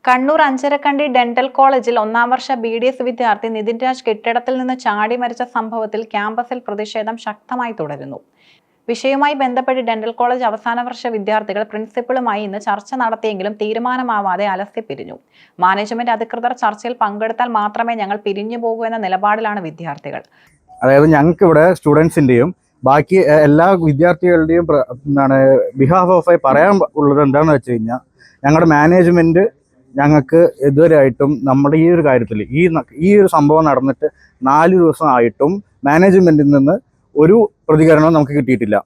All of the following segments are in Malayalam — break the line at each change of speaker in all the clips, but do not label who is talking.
കണ്ണൂർ അഞ്ചരക്കണ്ടി ഡെന്റൽ കോളേജിൽ ഒന്നാം വർഷ BDS വിദ്യാർത്ഥി നിതിൻ രാജ് കെട്ടിടത്തിൽ നിന്ന് ചാടി മരിച്ച സംഭവത്തിൽ ക്യാമ്പസിൽ പ്രതിഷേധം ശക്തമായി തുടരുന്നു. വിഷയവുമായി ബന്ധപ്പെട്ട് ഡെന്റൽ കോളേജ് അവസാന വർഷ വിദ്യാർത്ഥികൾ പ്രിൻസിപ്പളുമായി ഇന്ന് ചർച്ച നടത്തിയെങ്കിലും തീരുമാനമാവാതെ അലസി പിരിഞ്ഞു. മാനേജ്മെന്റ് അധികൃതർ ചർച്ചയിൽ പങ്കെടുത്താൽ മാത്രമേ ഞങ്ങൾ പിരിഞ്ഞു പോകൂ എന്ന നിലപാടിലാണ് വിദ്യാർത്ഥികൾ.
അതായത് ഞങ്ങൾക്ക് ഇവിടെ സ്റ്റുഡൻസിന്റെയും ബാക്കി എല്ലാ വിദ്യാർത്ഥികളുടെയും ബിഹാഫ് ഓഫ് പറയാൻ ഉള്ളത് എന്താണെന്ന് വെച്ച് കഴിഞ്ഞാൽ, ഞങ്ങളുടെ മാനേജ്മെന്റ് ഞങ്ങൾക്ക് ഇതുവരെയായിട്ടും നമ്മുടെ ഈ ഒരു കാര്യത്തിൽ ഈ ഒരു സംഭവം നടന്നിട്ട് 4 ദിവസമായിട്ടും മാനേജ്മെന്റിൽ നിന്ന് ഒരു പ്രതികരണവും നമുക്ക് കിട്ടിയിട്ടില്ല.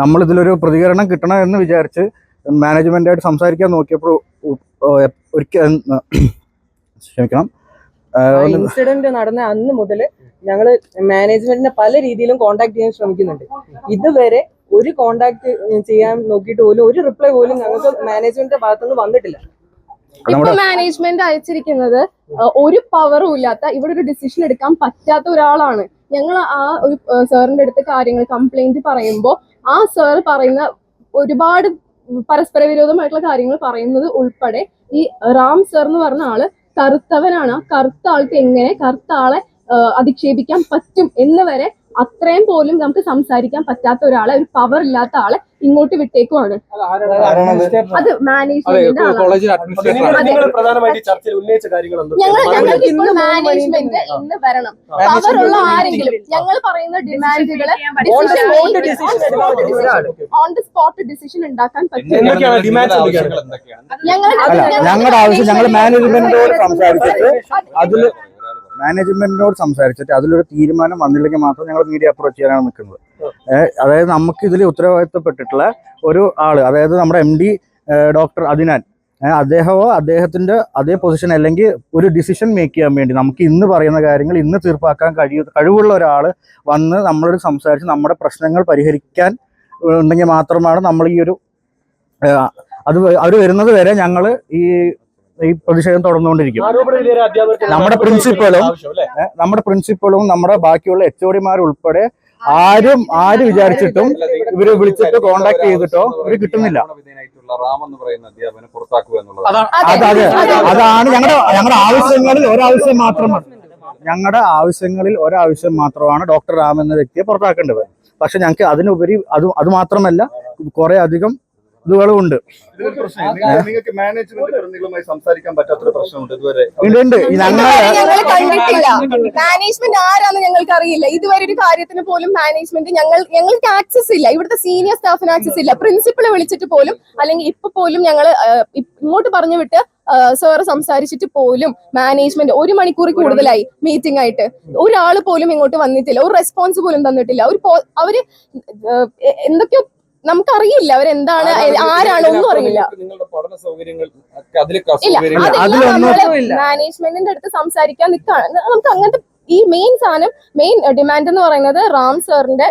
നമ്മളിതിലൊരു പ്രതികരണം കിട്ടണം എന്ന് വിചാരിച്ച് മാനേജ്മെന്റായിട്ട് സംസാരിക്കാൻ നോക്കിയപ്പോൾ ക്ഷമിക്കണം,
ഇൻസിഡന്റ് നടന്ന അന്ന് മുതൽ ഞങ്ങൾ മാനേജ്മെന്റിനെ പല രീതിയിലും കോൺടാക്ട് ചെയ്യാൻ ശ്രമിക്കുന്നുണ്ട്. ഇതുവരെ ഒരു കോൺടാക്ട് ചെയ്യാൻ നോക്കിയിട്ട് പോലും ഒരു റിപ്ലൈ പോലും ഞങ്ങൾക്ക് മാനേജ്മെന്റിന്റെ ഭാഗത്തുനിന്ന് വന്നിട്ടില്ല.
ഇപ്പൊ മാനേജ്മെന്റ് അയച്ചിരിക്കുന്നത് ഒരു പവറും ഇല്ലാത്ത, ഇവിടെ ഒരു ഡിസിഷൻ എടുക്കാൻ പറ്റാത്ത ഒരാളാണ്. ഞങ്ങൾ ആ ഒരു സാറിന്റെ അടുത്ത് കാര്യങ്ങൾ കംപ്ലൈന്റ് പറയുമ്പോൾ ആ സാർ പറയുന്ന ഒരുപാട് പരസ്പര വിരോധമായിട്ടുള്ള കാര്യങ്ങൾ പറയുന്നത് ഉൾപ്പെടെ ഈ റാം സാർ എന്ന് പറഞ്ഞ ആള് കറുത്തവനാണ്. ആ കറുത്ത ആൾക്ക് എങ്ങനെ കറുത്ത ആളെ അധിക്ഷേപിക്കാൻ പറ്റും എന്ന് വരെ അത്രയും പോലും നമുക്ക് സംസാരിക്കാൻ പറ്റാത്ത ഒരാളെ, ഒരു പവർ ഇല്ലാത്ത ആളെ ഇങ്ങോട്ട് വിട്ടേക്കുവാണ്. അത് മാനേജ്മെന്റ് ഞങ്ങൾക്ക് ഇപ്പോൾ മാനേജ്മെന്റ് ഇന്ന് വരണം. പവറുള്ള ആരെങ്കിലും ഞങ്ങൾ പറയുന്ന ഡിമാൻഡുകളെ ഓൺ ദി സ്പോട്ട് ഡിസിഷൻ ഉണ്ടാക്കാൻ പറ്റും.
ഞങ്ങളുടെ ആവശ്യം ഞങ്ങൾ മാനേജ്മെന്റിനോട് സംസാരിച്ചിട്ട് അതിലൊരു തീരുമാനം വന്നില്ലെങ്കിൽ മാത്രം ഞങ്ങൾ മീഡിയ അപ്രോച്ച് ചെയ്യാനാണ് നിൽക്കുന്നത്. അതായത് നമുക്ക് ഇതിൽ ഉത്തരവാദിത്തപ്പെട്ടിട്ടുള്ള ഒരു ആള്, അതായത് നമ്മുടെ MD ഡോക്ടർ അദിനാൻ, അദ്ദേഹമോ അദ്ദേഹത്തിന്റെ അതേ പൊസിഷൻ അല്ലെങ്കിൽ ഒരു ഡിസിഷൻ മേക്ക് ചെയ്യാൻ വേണ്ടി നമുക്ക് ഇന്ന് പറയുന്ന കാര്യങ്ങൾ ഇന്ന് തീർപ്പാക്കാൻ കഴിവുള്ള ഒരാൾ വന്ന് നമ്മളോട് സംസാരിച്ച് നമ്മുടെ പ്രശ്നങ്ങൾ പരിഹരിക്കാൻ ഉണ്ടെങ്കിൽ മാത്രമാണ് നമ്മൾ ഈ ഒരു അവർ വരുന്നത് വരെ ഞങ്ങൾ ഈ പ്രതിഷേധം തുടർന്നുകൊണ്ടിരിക്കും. നമ്മുടെ പ്രിൻസിപ്പളും നമ്മുടെ ബാക്കിയുള്ള HOD ഉൾപ്പെടെ ആര് വിചാരിച്ചിട്ടും ഇവര് വിളിച്ചിട്ട് കോണ്ടാക്ട് ചെയ്തിട്ടോ ഇവര് കിട്ടുന്നില്ല. അതാണ് ഞങ്ങളുടെ ആവശ്യങ്ങളിൽ ഒരാവശ്യം മാത്രമാണ് ഡോക്ടർ റാം എന്ന വ്യക്തിയെ പുറത്താക്കേണ്ടത്. പക്ഷെ ഞങ്ങൾക്ക് അതിനുപരി അത് മാത്രമല്ല കുറെ അധികം ഇതുകളും ഉണ്ട്.
മാനേജ്മെന്റ് ആരാന്ന് ഞങ്ങൾക്ക് അറിയില്ല. ഇതുവരെ ഒരു കാര്യത്തിന് പോലും മാനേജ്മെന്റ് ഞങ്ങൾക്ക് ആക്സസ് ഇല്ല. ഇവിടുത്തെ സീനിയർ സ്റ്റാഫിന് ആക്സസ് ഇല്ല. പ്രിൻസിപ്പളെ വിളിച്ചിട്ട് പോലും, അല്ലെങ്കിൽ ഇപ്പൊ പോലും ഞങ്ങൾ ഇങ്ങോട്ട് പറഞ്ഞു വിട്ട് സാറ് സംസാരിച്ചിട്ട് പോലും മാനേജ്മെന്റ് 1 മണിക്കൂർ കൂടുതലായി മീറ്റിംഗ് ആയിട്ട് ഒരാൾ പോലും ഇങ്ങോട്ട് വന്നിട്ടില്ല. ഒരു റെസ്പോൺസ് പോലും തന്നിട്ടില്ല. അവര് എന്തൊക്കെയോ നമുക്കറിയില്ല, അവരെന്താണ് ആരാണ് ഒന്നും അറിയില്ല. മാനേജ്മെന്റിന്റെ അടുത്ത് സംസാരിക്കാൻ നിൽക്കാണ്. നമുക്ക് അങ്ങനത്തെ ഈ മെയിൻ ഡിമാൻഡ് എന്ന് പറയുന്നത് റാം സാറിന്റെ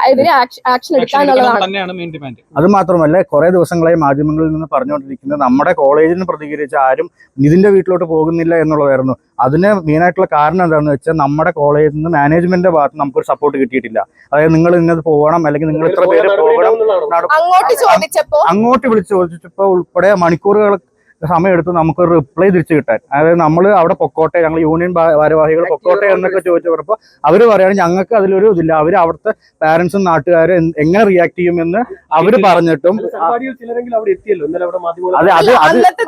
എതിരെ ആക്ഷൻ എടുക്കാനുള്ളതാണ്.
അത് മാത്രമല്ല, കുറെ ദിവസങ്ങളായി മാധ്യമങ്ങളിൽ നിന്ന് പറഞ്ഞുകൊണ്ടിരിക്കുന്നത് നമ്മുടെ കോളേജിൽ നിന്ന് പ്രതികരിച്ച ആരും നിതിന്റെ വീട്ടിലോട്ട് പോകുന്നില്ല എന്നുള്ളതായിരുന്നു. അതിന് മെയിനായിട്ടുള്ള കാരണം എന്താണെന്ന് വെച്ചാൽ, നമ്മുടെ കോളേജിൽ നിന്ന് മാനേജ്മെന്റിന്റെ ഭാഗത്ത് നമുക്കൊരു സപ്പോർട്ട് കിട്ടിയിട്ടില്ല. അതായത് നിങ്ങൾ ഇന്നത് പോകണം, അല്ലെങ്കിൽ നിങ്ങൾ ഇത്ര പേര് പോകണം, അങ്ങോട്ട് വിളിച്ച് ചോദിച്ചപ്പോ ഉൾപ്പെടെ മണിക്കൂറുകൾ സമയമെടുത്ത് നമുക്കൊരു റിപ്ലൈ തിരിച്ചു കിട്ടാൻ. അതായത് നമ്മൾ അവിടെ പൊക്കോട്ടെ, ഞങ്ങൾ യൂണിയൻ ഭാരവാഹികൾ പൊക്കോട്ടെ എന്നൊക്കെ ചോദിച്ചു പറഞ്ഞപ്പോൾ അവർ പറയാണ് ഞങ്ങൾക്ക് അതിലൊരു ഇതില്ല, അവർ അവിടുത്തെ പാരന്റ്സും നാട്ടുകാരും എങ്ങനെ റിയാക്ട് ചെയ്യുമെന്ന് അവർ പറഞ്ഞിട്ടും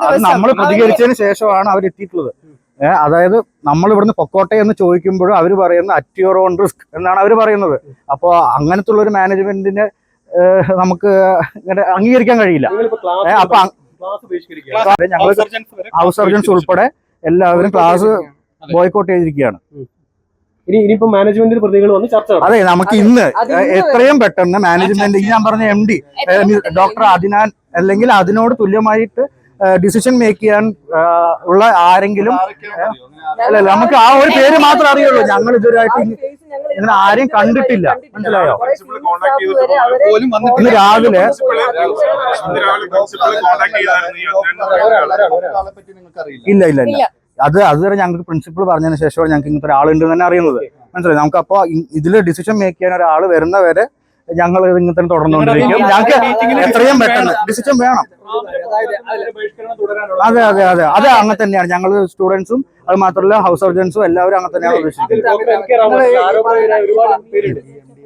അത് നമ്മൾ പ്രതികരിച്ചതിന് ശേഷമാണ് അവരെത്തിയിട്ടുള്ളത്. അതായത് നമ്മൾ ഇവിടുന്ന് പൊക്കോട്ടെ എന്ന് ചോദിക്കുമ്പോഴും അവർ പറയുന്നത് അറ്റ് യുവർ ഓൺ റിസ്ക് എന്നാണ് അവർ പറയുന്നത്. അപ്പോൾ അങ്ങനത്തെ ഉള്ള ഒരു മാനേജ്മെന്റിനെ നമുക്ക് ഇങ്ങനെ അംഗീകരിക്കാൻ കഴിയില്ല. അപ്പൊ ഞങ്ങൾ ഹൗസ് സർജൻസ് ഉൾപ്പെടെ എല്ലാവരും ക്ലാസ് ബോയ്ക്കോട്ട് ചെയ്തിരിക്കുകയാണ്. അതെ, നമുക്ക് ഇന്ന് എത്രയും പെട്ടെന്ന് മാനേജ്മെന്റ്, ഞാൻ പറഞ്ഞ MD ഡോക്ടർ അദിനാൻ അല്ലെങ്കിൽ അതിനോട് തുല്യമായിട്ട് ഡിസിഷൻ മേക്ക് ചെയ്യാൻ ഉള്ള ആരെങ്കിലും, അല്ല നമുക്ക് ആ ഒരു പേര് മാത്രമേ അറിയുള്ളൂ. ഞങ്ങൾ ഇതുവരെയായിട്ട് ഇങ്ങനെ ആരെയും കണ്ടിട്ടില്ല. മനസ്സിലായോ? ഇന്ന് രാവിലെ ഇല്ല അതുവരെ ഞങ്ങൾക്ക് പ്രിൻസിപ്പൾ പറഞ്ഞതിന് ശേഷമാണ് ഞങ്ങൾക്ക് ഇങ്ങനത്തെ ഒരാളുണ്ട് തന്നെ അറിയുന്നത്. മനസ്സിലായി? നമുക്ക് അപ്പോൾ ഇതിൽ ഡിസിഷൻ മേക്ക് ചെയ്യാൻ ഒരാൾ വരുന്നവരെ ഞങ്ങൾ ഇങ്ങനെ തന്നെ തുടർന്നുകൊണ്ടിരിക്കും. ഞങ്ങൾക്ക് എത്രയും പെട്ടെന്ന് ഡിസിഷൻ വേണം. അതെ അതെ അതെ അത് അങ്ങനെ തന്നെയാണ്. ഞങ്ങൾ സ്റ്റുഡൻസും അത് മാത്രമല്ല ഹൗസ് സർജൻസും എല്ലാവരും അങ്ങനെ തന്നെയാണ് ഉദ്ദേശിക്കുന്നത്.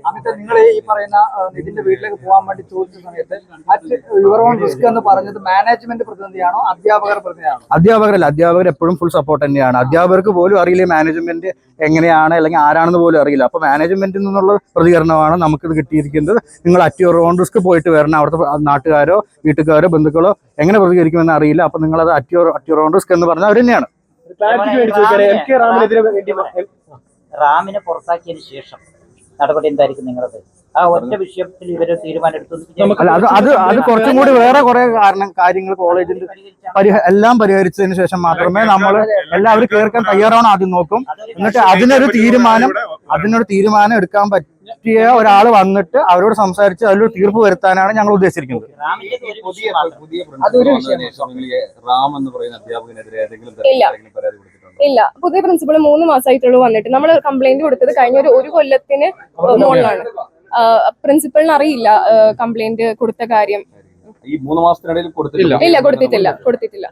അമിത്, നിങ്ങൾ ഈ പറയുന്ന നിതിന്റെ വീട്ടിലേക്ക് പോകാൻ വേണ്ടി ചോദിച്ച സമയത്ത് അറ്റ് യുവർ ഓൺ റിസ്ക് എന്ന് പറഞ്ഞത് മാനേജ്മെന്റ് പ്രതിനിധിയാണോ അധ്യാപകർ പ്രതിനിധിയാണോ?
അധ്യാപകരല്ല, അധ്യാപകർ എപ്പോഴും ഫുൾ സപ്പോർട്ട് തന്നെയാണ്. അധ്യാപകർക്ക് പോലും അറിയില്ല മാനേജ്മെന്റ് എങ്ങനെയാണ് അല്ലെങ്കിൽ ആരാണെന്ന് പോലും അറിയില്ല. അപ്പോൾ മാനേജ്മെന്റിൽ നിന്നുള്ള പ്രതികരണമാണ് നമുക്കിത് കിട്ടിയിരിക്കുന്നത്. നിങ്ങൾ അറ്റ് യുവർ ഓൺ റിസ്ക് പോയിട്ട് വരണം. അവിടുത്തെ നാട്ടുകാരോ വീട്ടുകാരോ ബന്ധുക്കളോ എങ്ങനെ പ്രതികരിക്കുമെന്ന് അറിയില്ല. അപ്പോൾ നിങ്ങളത് അറ്റ് യുവർ ഓൺ റിസ്ക് എന്ന് പറഞ്ഞാൽ അവർ തന്നെയാണ്.
റാമിനെ പുറത്താക്കിയതിന് ശേഷം നടപടി എന്തായിരിക്കും നിങ്ങളത്? ആ ഒറ്റ വിഷയത്തിൽ ഇവര് തീരുമാനം എടുത്തു.
അത് കുറച്ചും കൂടി വേറെ കുറെ കാര്യങ്ങൾ കോളേജിൽ എല്ലാം പരിഹരിച്ചതിന് ശേഷം മാത്രമേ നമ്മൾ എല്ലാവരും കേൾക്കാൻ തയ്യാറാണോ ആദ്യം നോക്കും. എന്നിട്ട് അതിനൊരു തീരുമാനം എടുക്കാൻ പറ്റിയ ഒരാൾ വന്നിട്ട് അവരോട് സംസാരിച്ച് അതിലൊരു തീർപ്പ് വരുത്താനാണ് ഞങ്ങൾ ഉദ്ദേശിച്ചിരിക്കുന്നത്.
ഇല്ല, പുതിയ പ്രിൻസിപ്പൾ 3 മാസമായിട്ടുള്ളൂ വന്നിട്ട്. നമ്മൾ കംപ്ലൈന്റ് കൊടുത്തത് കഴിഞ്ഞ ഒരു കൊല്ലത്തിന് മുകളിലാണ്. പ്രിൻസിപ്പളിന് അറിയില്ല കംപ്ലൈന്റ് കൊടുത്ത കാര്യം.
ഈ 3 മാസത്തിനിടയിൽ കൊടുത്തിട്ടില്ല.
ഇല്ല, കൊടുത്തിട്ടില്ല.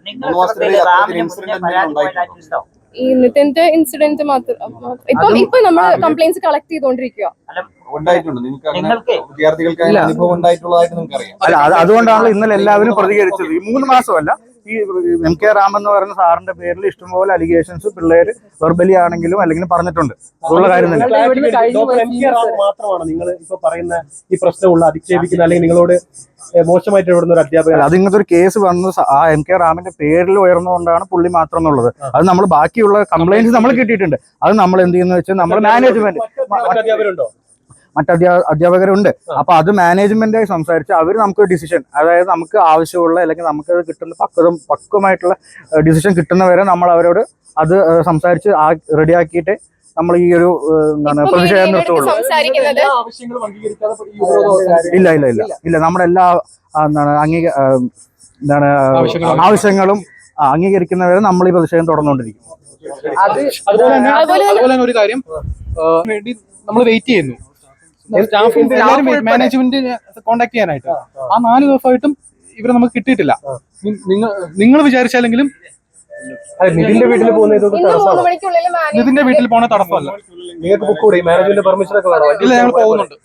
ഈ നിതിന്റെ ഇൻസിഡന്റ് മാത്രം ഇപ്പൊ നമ്മൾ കംപ്ലൈന്റ്സ് കളക്ട് ചെയ്തോണ്ടിരിക്കുക.
വിദ്യാർത്ഥികൾക്ക് അനുഭവം ഉണ്ടായിട്ടുള്ളതായിട്ട് നിങ്ങൾക്ക് അറിയാം.
അല്ല, അതുകൊണ്ടാണ് ഇന്നലെ എല്ലാവരും പ്രതികരിച്ചത്. ഈ 3 മാസമല്ല, ഈ എം കെ രാം എന്ന് പറയുന്ന സാറിന്റെ പേരിൽ ഇഷ്ടംപോലെ അലിഗേഷൻസ് പിള്ളേര് വെർബലി ആണെങ്കിലും അല്ലെങ്കിൽ പറഞ്ഞിട്ടുണ്ട്. അതുള്ള കാര്യം തന്നെ.
മാത്രമാണ് നിങ്ങൾ ഇപ്പൊ പറയുന്ന ഈ പ്രശ്നമുള്ള അധിക്ഷേപിക്കുന്ന അല്ലെങ്കിൽ നിങ്ങളോട് മോശമായിട്ട് ഇടപെടുന്ന ഒരു അധ്യാപകൻ?
അത് ഇങ്ങനത്തെ ഒരു കേസ് വന്ന് ആ എം കെ റാമിന്റെ പേരിൽ ഉയർന്നുകൊണ്ടാണ് പുള്ളി മാത്രം എന്നുള്ളത്. അത് നമ്മൾ ബാക്കിയുള്ള കംപ്ലൈന്റ്സ് നമ്മൾ കിട്ടിയിട്ടുണ്ട്. അത് നമ്മൾ എന്ത് ചെയ്യുന്ന വെച്ചാൽ നമ്മൾ മാനേജ്മെന്റ് അധ്യാപകരുണ്ട്. അപ്പൊ അത് മാനേജ്മെന്റായി സംസാരിച്ച് അവർ നമുക്ക് ഡിസിഷൻ, അതായത് നമുക്ക് ആവശ്യമുള്ള അല്ലെങ്കിൽ നമുക്ക് കിട്ടുന്ന പക്വമായിട്ടുള്ള ഡിസിഷൻ കിട്ടുന്നവരെ നമ്മൾ അവരോട് അത് സംസാരിച്ച് റെഡിയാക്കിയിട്ട് നമ്മൾ ഈ ഒരു പ്രതിഷേധം നിർത്തുള്ളൂ. ഇല്ല നമ്മുടെ എല്ലാ ആവശ്യങ്ങളും അംഗീകരിക്കുന്നവരെ നമ്മൾ ഈ പ്രതിഷേധം തുടർന്നുകൊണ്ടിരിക്കും.
അതുപോലെ ഒരു കാര്യം വേണ്ടി നമ്മൾ വെയിറ്റ് ചെയ്യുന്നു. സ്റ്റാഫിന്റെ എല്ലാവരും മാനേജ്മെന്റ് കോൺടാക്ട് ചെയ്യാനായിട്ട്. ആ 4 ദിവസമായിട്ടും ഇവരെ നമുക്ക് കിട്ടിയിട്ടില്ല. നിങ്ങൾ വിചാരിച്ചാലെങ്കിലും നിതിന്റെ വീട്ടിൽ പോകുന്ന നിതിന്റെ വീട്ടിൽ പോണ തടസ്സമല്ല. നിങ്ങൾക്ക് ബുക്ക് കൂടി മാനേജ്മെന്റ് പെർമിഷൻ ഒക്കെ വേണം. ഇല്ല, ഞങ്ങൾ പോകുന്നുണ്ട്.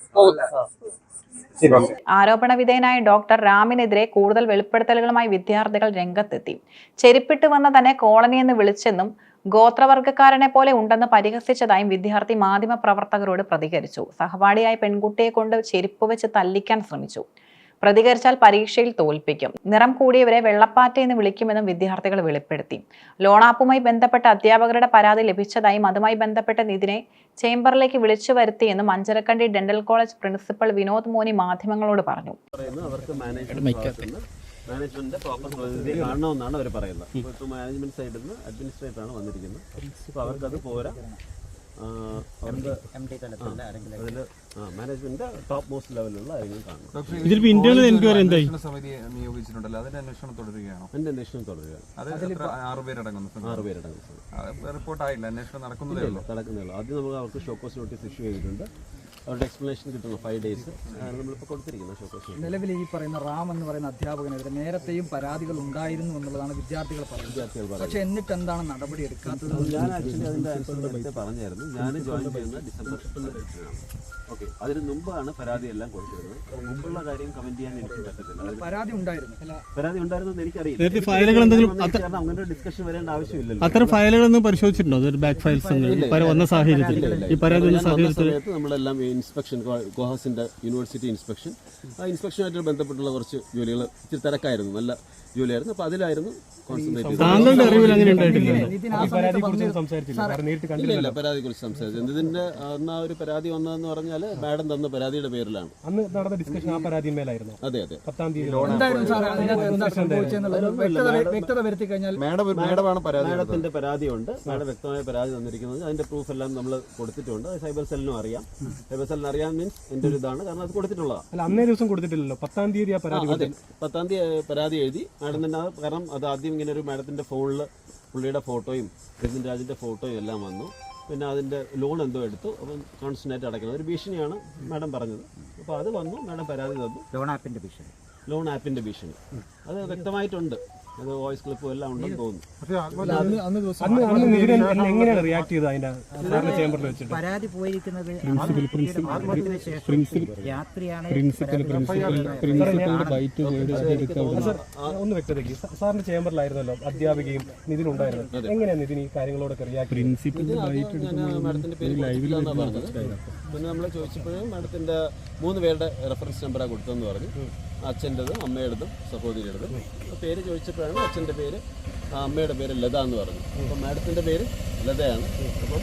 ആരോപണ വിധേയനായ ഡോക്ടർ റാമിനെതിരെ കൂടുതൽ വെളിപ്പെടുത്തലുകളുമായി വിദ്യാർത്ഥികൾ രംഗത്തെത്തി. ചെരിപ്പിട്ട് വന്ന തന്നെ കോളനി എന്ന് വിളിച്ചെന്നും ഗോത്രവർഗ്ഗക്കാരനെ പോലെ ഉണ്ടെന്ന് പരിഹസിച്ചതായും വിദ്യാർത്ഥി മാധ്യമ പ്രവർത്തകരോട് പ്രതികരിച്ചു. സഹപാഠിയായ പെൺകുട്ടിയെ കൊണ്ട് ചെരുപ്പ് വെച്ച് തല്ലിക്കാൻ ശ്രമിച്ചു. പ്രതികരിച്ചാൽ പരീക്ഷയിൽ തോൽപ്പിക്കും, നിറം കൂടിയവരെ വെള്ളപ്പാറ്റ എന്ന് വിളിക്കുമെന്നും വിദ്യാർത്ഥികൾ വെളിപ്പെടുത്തി. ലോണാപ്പുമായി ബന്ധപ്പെട്ട അധ്യാപകരുടെ പരാതി ലഭിച്ചതായും അതുമായി ബന്ധപ്പെട്ട നിതിനെ ചേംബറിലേക്ക് വിളിച്ചു വരുത്തിയെന്നും Anjarakandy dental college principal Vinod Moni മാധ്യമങ്ങളോട് പറഞ്ഞു.
മാനേജ്മെന്റിന്റെ പ്രോപ്പർ പ്രതിനിധിയെ കാണണമെന്നാണ് അവർ പറയുന്നത്. ഇപ്പോൾ മാനേജ്മെന്റ് സൈഡിൽ നിന്ന് അഡ്മിനിസ്ട്രേറ്ററാണ് വന്നിരിക്കുന്നത്. അപ്പോൾ അവർക്കത് പോരാ. അവർക്ക് അതിൽ മാനേജ്മെന്റ് ടോപ്പ് മോസ്റ്റ് ലെവലിലുള്ള ആരെങ്കിലും കാണണം.
ഇതിൽ ഇന്റേണൽ എൻക്വയറി എന്തായി?
സമിതി നിയോഗിച്ചിട്ടുണ്ടല്ലോ, അതിന്റെ അന്വേഷണം തുടരുകയാണ്.
അതിന്റെ അന്വേഷണം തുടരുകയാണ്.
6 പേരടങ്ങുന്നു. റിപ്പോർട്ടായില്ല, അന്വേഷണം നടക്കുന്നതേ ഉള്ളൂ.
ആദ്യം നമുക്ക് അവർക്ക് ഷോക്കോസ് നോട്ടീസ് ഇഷ്യൂ ചെയ്തിട്ടുണ്ട്. അവരുടെ എക്സ്പ്ലനേഷൻ കിട്ടുന്നു 5 days. നമ്മളിപ്പോൾ കൊടുത്തിരിക്കുന്നത് ഷോക്കോസ്.
നിലവിൽ ഈ പറയുന്ന റാം എന്ന് പറയുന്ന അധ്യാപകനെതിരെ നേരത്തെയും പരാതികൾ ഉണ്ടായിരുന്നു എന്നുള്ളതാണ് വിദ്യാർത്ഥികൾ പറയുന്നത്. പക്ഷേ എന്നിട്ട് എന്താണ് നടപടി എടുക്കാത്തത്?
ഞാൻ ആക്ച്വലി അതിന്റെ ആൻസറിന്റെ പറഞ്ഞായിരുന്നു. ഞാൻ ജോയിൻ ചെയ്യുന്ന ഡിസംബർ 15 ഓക്കെ, അതിന് മുമ്പാണ് പരാതിയെല്ലാം കൊടുത്തിരുന്നത്. മുമ്പുള്ള കാര്യം കമന്റ് ചെയ്യാൻ എനിക്ക് പറ്റത്തില്ല.
പരാതി ഉണ്ടായിരുന്നു
എനിക്കറിയില്ല. അങ്ങനെ ഡിസ്കഷൻ വരേണ്ട ആവശ്യമില്ലല്ലോ.
അത്തരം ഫയലുകളൊന്നും പരിശോധിച്ചിട്ടുണ്ടോ? ബാക്ക് ഫയൽസ് വന്ന സാഹചര്യത്തിൽ ഈ പരാതി
സമയത്ത് നമ്മളെല്ലാം ഇൻസ്പെക്ഷൻ, ഗോഹാസിന്റെ യൂണിവേഴ്സിറ്റി ഇൻസ്പെക്ഷൻ, ആ ഇൻസ്പെക്ഷനായിട്ട് ബന്ധപ്പെട്ടുള്ള കുറച്ച് ജോലികൾ ഇച്ചിരി തിരക്കായിരുന്നു, നല്ല ജോലിയായിരുന്നു. അപ്പോൾ അതിലായിരുന്നു
താങ്കളുടെ അറിവിൽ അങ്ങനെ
പരാതിയെ കുറിച്ച് സംസാരിച്ചത്. ഇതിന്റെ അന്ന് ആ ഒരു പരാതി വന്നതെന്ന് പറഞ്ഞാൽ മാഡം തന്ന പരാതിയുടെ പേരിലാണ്.
അന്ന് നടന്ന ഡിസ്കഷൻ ആ പരാതിന്മേലായിരുന്നു.
അതെ അതെ,
10-ാം തീയതി.
മാഡത്തിന്റെ പരാതിയുണ്ട്. മാഡം വ്യക്തമായ പരാതി തന്നിരിക്കുന്നത്. അതിന്റെ പ്രൂഫ് എല്ലാം നമ്മൾ കൊടുത്തിട്ടുണ്ട്. സൈബർ സെല്ലിനും അറിയാം. സൈബർ സെല്ലിന് അറിയാൻ മീൻസ് എന്റെ ഒരു ഇതാണ്, കാരണം അത് കൊടുത്തിട്ടുള്ളതാണ്.
അല്ല, അന്നേ ദിവസം കൊടുത്തിട്ടില്ലല്ലോ, 10-ാം തീയതി ആ പരാതി.
അതെ, 10-ാം തീയതി പരാതി എഴുതി മാഡം തന്നെ. കാരണം അത് ആദ്യം ഇങ്ങനെ ഒരു മാഡത്തിന്റെ ഫോണിൽ പുള്ളിയുടെ ഫോട്ടോയും രജിൻ രാജിന്റെ ഫോട്ടോയും എല്ലാം വന്നു. പിന്നെ അതിൻ്റെ ലോൺ എന്തോ എടുത്തു, അപ്പം കോൺസ്റ്റൻ്റായിട്ട് അടയ്ക്കണം. ഒരു ഭീഷണിയാണ് മാഡം പറഞ്ഞത്. അപ്പോൾ അത് വന്നു, മാഡം പരാതി തന്നു. ലോൺ ആപ്പിൻ്റെ ഭീഷണി അത് വ്യക്തമായിട്ടുണ്ട്. അത് വോയിസ് ക്ലിപ്പും എല്ലാം ഉണ്ടെന്ന് തോന്നുന്നു.
എങ്ങനെയാണ് റിയാക്ട് ചെയ്തത് അതിന്റെ ചേംബറിൽ വെച്ചിട്ട്?
പരാതി പോയിരിക്കുന്നത്
ഒന്ന് വ്യക്തതയ്ക്ക്, സാറിന്റെ ചേംബറിലായിരുന്നല്ലോ അധ്യാപികയും നിതിൻ ഉണ്ടായിരുന്നത്. എങ്ങനെയാണ് നിതിൻ ഈ കാര്യങ്ങളോടൊക്കെ റിയാക്ട്
മാഡത്തിന്റെ പേര് പറഞ്ഞത്. പിന്നെ നമ്മൾ ചോദിച്ചപ്പോഴും മാഡത്തിന്റെ 3 പേരുടെ റെഫറൻസ് നമ്പറാണ് കൊടുത്തതെന്ന് പറഞ്ഞു. അച്ഛൻ്റെതും അമ്മയുടേതും സഹോദരിയുടേതും. പേര് ചോദിച്ചപ്പോഴാണ് അച്ഛൻ്റെ പേര്, അമ്മയുടെ പേര് ലത എന്ന് പറഞ്ഞു. അപ്പം മാഡത്തിൻ്റെ പേര് ലതയാണ്. അപ്പം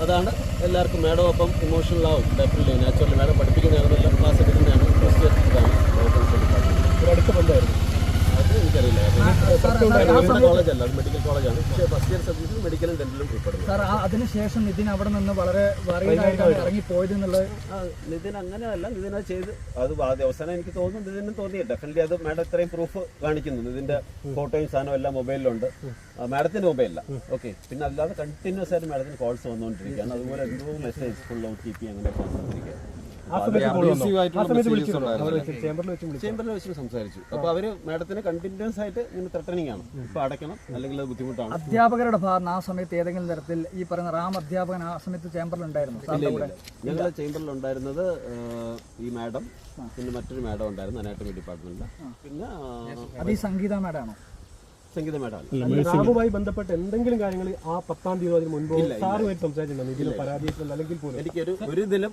അതാണ് എല്ലാവർക്കും. മാഡം അപ്പം ഇമോഷണൽ ആവും ഡെഫിനറ്റ്ലി, നാച്ചുറലി. മാഡം പഠിപ്പിക്കുന്നതാണെന്നെല്ലാം ക്ലാസ് എടുക്കുന്നതാണ്. ഫസ്റ്റ് ഇയർ ഇതാണ് ഒരു അടുത്ത ബന്ധമായിരുന്നു. അത് എനിക്കറിയില്ല. കോളേജല്ല, അത് മെഡിക്കൽ കോളേജാണ്. പക്ഷേ ഫസ്റ്റ് ഇയർ സർവീസിൽ മെഡിക്കലും ഡെന്റലും ഉൾപ്പെടുന്നു.
സാർ അതിനുശേഷം നിതിൻ അവിടെ നിന്ന് വളരെ ഇറങ്ങിപ്പോയത് എന്നുള്ളത്
നിതിൻ അങ്ങനെയല്ല. നിതിൻ അത് ചെയ്ത് അത് ആദ്യ അവസാനം എനിക്ക് തോന്നുന്നു നിതിനും തോന്നി. ഡെഫിനറ്റ്ലി അത് മാഡം ഇത്രയും പ്രൂഫ് കാണിക്കുന്നു. ഇതിന്റെ ഫോട്ടോയും സാധനവും എല്ലാം മൊബൈലിലുണ്ട്. മാഡത്തിന്റെ മൊബൈലില്ല. ഓക്കെ. പിന്നെ അല്ലാതെ കണ്ടിന്യൂസ് ആയിട്ട് മാഡത്തിന് കോൾസ് വന്നുകൊണ്ടിരിക്കുകയാണ്. അതുപോലെ എന്തോ മെസ്സേജ് ഫുൾ OTP അങ്ങനെയൊക്കെ വന്നുകൊണ്ടിരിക്കുകയാണ്. ചേംബറിൽ വെച്ച് സംസാരിച്ചു. അപ്പൊ അവര് മാഡത്തിന് കണ്ടിന്യൂസ് ആയിട്ട് ഇങ്ങനെ ത്രട്ടനിങ് ആണ്. ഇപ്പൊ അടയ്ക്കണം, അല്ലെങ്കിൽ അത് ബുദ്ധിമുട്ടാണ്.
അധ്യാപകരുടെ ഭാഗത്ത് ആ സമയത്ത് ഏതെങ്കിലും തരത്തിൽ ഈ പറയുന്ന റാം അധ്യാപകൻ ആ സമയത്ത് ചേംബറിൽ ഉണ്ടായിരുന്നു?
ഞങ്ങളുടെ ചേംബറിൽ ഉണ്ടായിരുന്നത് ഈ മാഡം, പിന്നെ മറ്റൊരു മാഡം ഉണ്ടായിരുന്നു അനാട്ടമി ഡിപ്പാർട്ട്മെന്റിൽ. പിന്നെ
അത് ഈ സംഗീത മാഡാണോ?
സംഗീത മാഡം
റാമുമായി ബന്ധപ്പെട്ട് എന്തെങ്കിലും കാര്യങ്ങൾ ആ 10-ാം തീയതി അതിന് മുൻപ് സാറുമായിട്ട് സംസാരിച്ചിട്ടുണ്ടോ? ഇതിൽ പരാതിയിട്ടുണ്ട് അല്ലെങ്കിൽ പോലും
എനിക്കൊരു ഇതിലും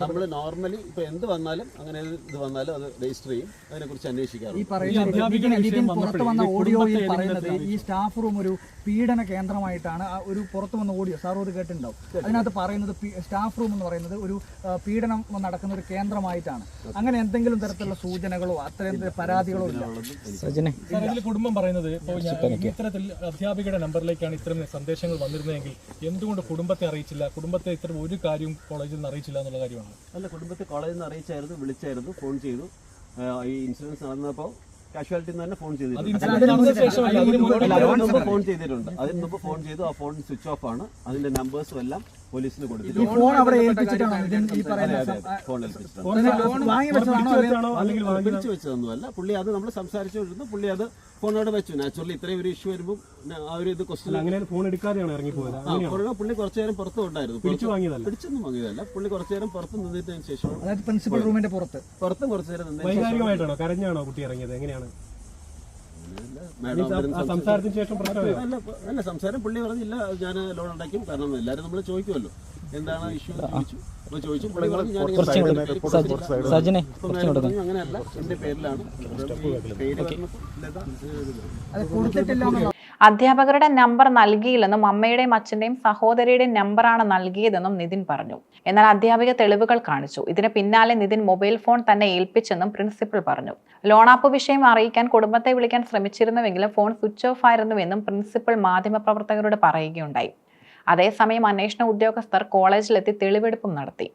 നമ്മൾ നോർമലി ഇപ്പൊ എന്ത് വന്നാലും അങ്ങനെ ഇത് വന്നാലും അത് രജിസ്റ്റർ ചെയ്യും. അതിനെക്കുറിച്ച് അന്വേഷിക്കാറ്.
ഈ പറയുന്ന പുറത്ത് വന്ന ഓഡിയോയിൽ പറയുന്നത് ഈ സ്റ്റാഫ് റൂം ഒരു പീഡന കേന്ദ്രമായിട്ടാണ്. ഒരു പുറത്ത് വന്ന ഓഡിയോ സാറും അത് കേട്ടിട്ടുണ്ടാവും. അതിനകത്ത് പറയുന്നത് സ്റ്റാഫ് റൂം എന്ന് പറയുന്നത് ഒരു പീഡനം നടക്കുന്ന ഒരു കേന്ദ്രമായിട്ടാണ്. അങ്ങനെ എന്തെങ്കിലും തരത്തിലുള്ള സൂചനകളോ അത്തരം പരാതികളോ ഇല്ല?
കുടുംബം പറയുന്നത് ഇത്തരത്തിൽ അധ്യാപികയുടെ നമ്പറിലേക്കാണ് ഇത്തരം സന്ദേശങ്ങൾ വന്നിരുന്നതെങ്കിൽ എന്തുകൊണ്ട് കുടുംബത്തെ അറിയിച്ചില്ല? കുടുംബത്തെ ഇത്തരം ഒരു കാര്യവും കോളേജിൽ നിന്ന് അറിയിച്ചില്ല എന്നുള്ള കാര്യമാണ്.
അല്ല, കുടുംബത്തെ കോളേജിൽ നിന്ന് അറിയിച്ചായിരുന്നു, വിളിച്ചായിരുന്നു, ഫോൺ ചെയ്തു. ഈ ഇൻസിഡൻസ് നടന്നപ്പോൾ കാഷ്വാലിറ്റി തന്നെ ഫോൺ ചെയ്തിട്ടുണ്ട്. അതിന് മുമ്പ് ഫോൺ ചെയ്തിട്ടുണ്ട്. അതിന് മുമ്പ് ഫോൺ ചെയ്തു. ആ ഫോൺ സ്വിച്ച് ഓഫ് ആണ്. അതിന്റെ നമ്പേഴ്സും എല്ലാം പോലീസിന് കൊടുത്തിട്ടുണ്ട്. പിടിച്ചു വെച്ചതൊന്നുമല്ല. പുള്ളി അത് നമ്മൾ സംസാരിച്ചുകൊണ്ടിരുന്നു. പുള്ളി അത് ഫോണോടെ വെച്ചു. നാച്ചുറലി ഇത്രയും ഒരു ഇഷ്യൂ വരുമ്പോൾ ആ ഒരു ഇത് ക്വസ്റ്റ്യൻ
ഫോൺ എടുക്കാതെയാണ് ഇറങ്ങിപ്പോയത്.
പുള്ളി കുറച്ചു നേരം പുറത്ത് ഉണ്ടായിരുന്നു. പിടിച്ചൊന്നും വാങ്ങിയതല്ല. പുള്ളി കുറച്ചു നേരം പുറത്ത് നിന്നതിന് ശേഷം
പ്രിൻസിപ്പൽ റൂമിന്റെ പുറത്ത്
കുറച്ചു നേരം
വൈകാരികമായിട്ടാണോ കരഞ്ഞാണോ കുട്ടി ഇറങ്ങിയത്? എങ്ങനെയാണ് സംസാരത്തിന് ശേഷം?
അല്ല, സംസാരം പുള്ളി പറഞ്ഞില്ല ഞാൻ ലോൺ അടയ്ക്കും. കാരണം എല്ലാവരും നമ്മൾ ചോദിക്കുമല്ലോ എന്താണ് ഇഷ്യൂ ചോദിച്ചു. പുള്ളി പറഞ്ഞു അങ്ങനെയല്ല, എന്റെ പേരിലാണ്.
അധ്യാപകരുടെ നമ്പർ നൽകിയില്ലെന്നും അമ്മയുടെയും അച്ഛന്റെയും സഹോദരിയുടെയും നമ്പറാണ് നൽകിയതെന്നും നിതിൻ പറഞ്ഞു. എന്നാൽ അധ്യാപിക തെളിവുകൾ കാണിച്ചു. ഇതിന് പിന്നാലെ നിതിൻ മൊബൈൽ ഫോൺ തന്നെ ഏൽപ്പിച്ചെന്നും പ്രിൻസിപ്പൽ പറഞ്ഞു. ലോണാപ്പ് വിഷയം അറിയിക്കാൻ കുടുംബത്തെ വിളിക്കാൻ ശ്രമിച്ചിരുന്നുവെങ്കിലും ഫോൺ സ്വിച്ച് ഓഫ് ആയിരുന്നുവെന്നും പ്രിൻസിപ്പൽ മാധ്യമപ്രവർത്തകരോട് പറയുകയുണ്ടായി. അതേസമയം അന്വേഷണ ഉദ്യോഗസ്ഥർ കോളേജിലെത്തി തെളിവെടുപ്പും നടത്തി.